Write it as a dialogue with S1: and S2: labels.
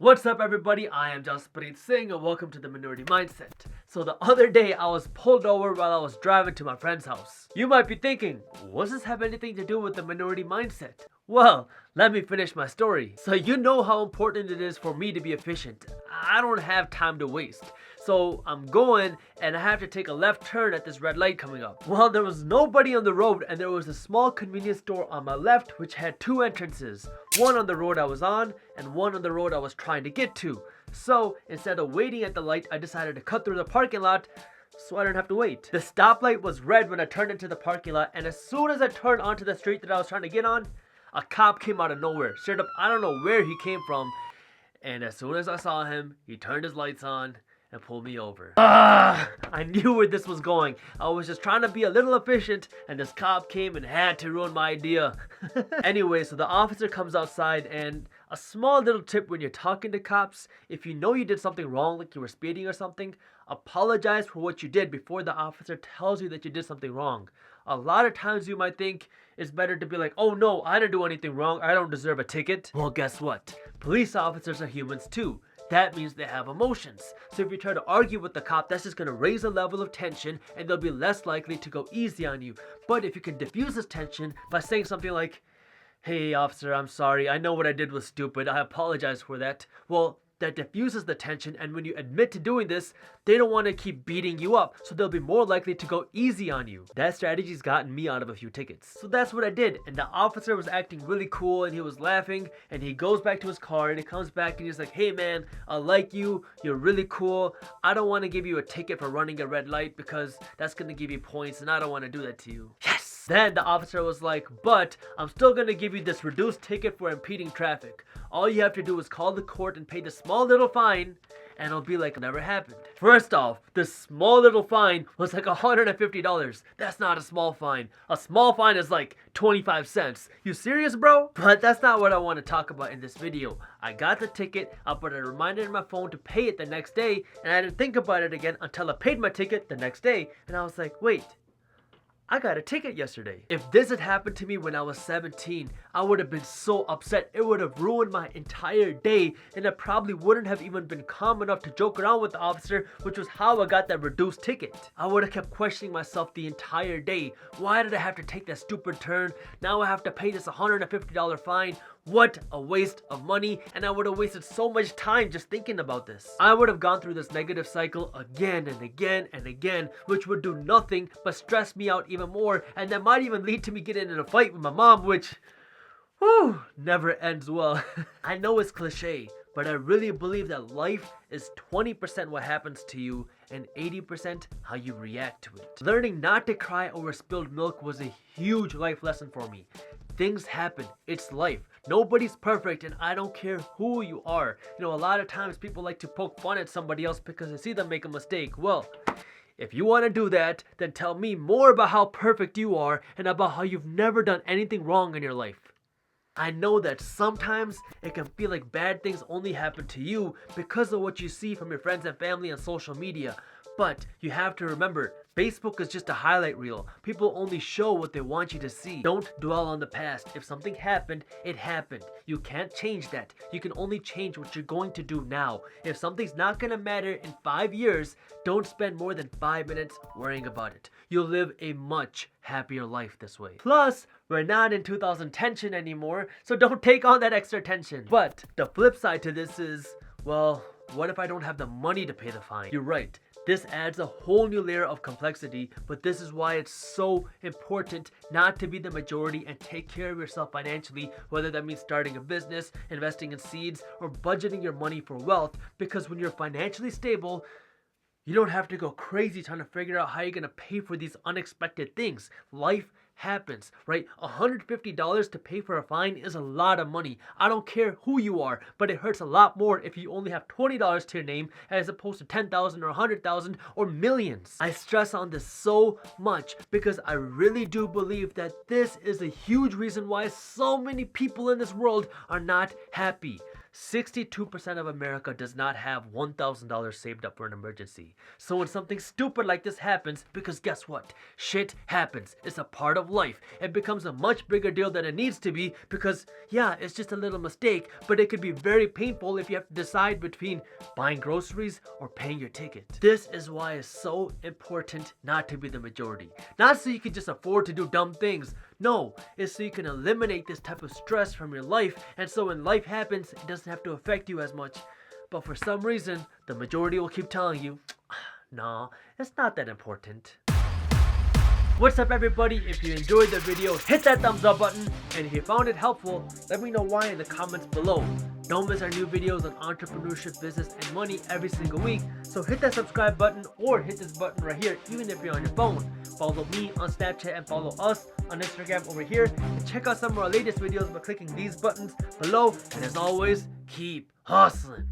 S1: What's up everybody, I am Jaspreet Singh and welcome to the Minority Mindset. So the other day I was pulled over while I was driving to my friend's house. You might be thinking, does this have anything to do with the Minority Mindset? Well, let me finish my story. So you know how important it is for me to be efficient. I don't have time to waste. So I'm going and I have to take a left turn at this red light coming up. Well, there was nobody on the road and there was a small convenience store on my left which had two entrances. One on the road I was on and one on the road I was trying to get to. So instead of waiting at the light, I decided to cut through the parking lot so I didn't have to wait. The stoplight was red when I turned into the parking lot, and as soon as I turned onto the street that I was trying to get on, a cop came out of nowhere. Straight up, I don't know where he came from. And as soon as I saw him, he turned his lights on and pulled me over. I knew where this was going. I was just trying to be a little efficient and this cop came and had to ruin my idea. Anyway, so the officer comes outside, and a small little tip when you're talking to cops, if you know you did something wrong, like you were speeding or something, apologize for what you did before the officer tells you that you did something wrong. A lot of times you might think it's better to be like, oh no, I didn't do anything wrong, I don't deserve a ticket. Well, guess what? Police officers are humans too. That means they have emotions. So if you try to argue with the cop, that's just going to raise a level of tension and they'll be less likely to go easy on you. But if you can diffuse this tension by saying something like, hey officer, I'm sorry, I know what I did was stupid, I apologize for that. Well, that diffuses the tension, and when you admit to doing this, they don't want to keep beating you up, so they'll be more likely to go easy on you. That strategy's gotten me out of a few tickets. So that's what I did, and the officer was acting really cool and he was laughing, and he goes back to his car and he comes back and he's like, hey man, I like you, you're really cool, I don't want to give you a ticket for running a red light because that's going to give you points and I don't want to do that to you. Yes! Then the officer was like, but I'm still going to give you this reduced ticket for impeding traffic. All you have to do is call the court and pay the small little fine, and it'll be like it never happened. First off, this small little fine was like $150. That's not a small fine. A small fine is like 25 cents. You serious, bro? But that's not what I want to talk about in this video. I got the ticket, I put a reminder in my phone to pay it the next day, and I didn't think about it again until I paid my ticket the next day, and I was like, wait, I got a ticket yesterday. If this had happened to me when I was 17, I would have been so upset. It would have ruined my entire day, and I probably wouldn't have even been calm enough to joke around with the officer, which was how I got that reduced ticket. I would have kept questioning myself the entire day. Why did I have to take that stupid turn? Now I have to pay this $150 fine. What a waste of money, and I would have wasted so much time just thinking about this. I would have gone through this negative cycle again and again and again, which would do nothing but stress me out even more, and that might even lead to me getting in a fight with my mom, which, whew, never ends well. I know it's cliche, but I really believe that life is 20% what happens to you and 80% how you react to it. Learning not to cry over spilled milk was a huge life lesson for me. Things happen, it's life. Nobody's perfect, and I don't care who you are. You know, a lot of times people like to poke fun at somebody else because they see them make a mistake. Well, if you want to do that, then tell me more about how perfect you are and about how you've never done anything wrong in your life. I know that sometimes it can feel like bad things only happen to you because of what you see from your friends and family on social media. But you have to remember, Facebook is just a highlight reel. People only show what they want you to see. Don't dwell on the past. If something happened, it happened. You can't change that. You can only change what you're going to do now. If something's not gonna matter in 5 years, don't spend more than 5 minutes worrying about it. You'll live a much happier life this way. Plus, we're not in 2000 tension anymore, so don't take on that extra tension. But the flip side to this is, well, what if I don't have the money to pay the fine? You're right. This adds a whole new layer of complexity, but this is why it's so important not to be the majority and take care of yourself financially, whether that means starting a business, investing in seeds, or budgeting your money for wealth, because when you're financially stable, you don't have to go crazy trying to figure out how you're going to pay for these unexpected things. Life happens, right? $150 to pay for a fine is a lot of money. I don't care who you are, but it hurts a lot more if you only have $20 to your name as opposed to 10,000 or 100,000 or millions. I stress on this so much because I really do believe that this is a huge reason why so many people in this world are not happy. 62% of America does not have $1,000 saved up for an emergency. So when something stupid like this happens, because guess what? Shit happens. It's a part of life. It becomes a much bigger deal than it needs to be because, yeah, it's just a little mistake, but it could be very painful if you have to decide between buying groceries or paying your ticket. This is why it's so important not to be the majority. Not so you can just afford to do dumb things. No, it's so you can eliminate this type of stress from your life, and so when life happens, it doesn't have to affect you as much. But for some reason, the majority will keep telling you, nah, it's not that important. What's up everybody? If you enjoyed the video, hit that thumbs up button, and if you found it helpful, let me know why in the comments below. Don't miss our new videos on entrepreneurship, business, and money every single week, so hit that subscribe button or hit this button right here even if you're on your phone. Follow me on Snapchat and follow us on Instagram over here, and check out some of our latest videos by clicking these buttons below, and as always, keep hustling.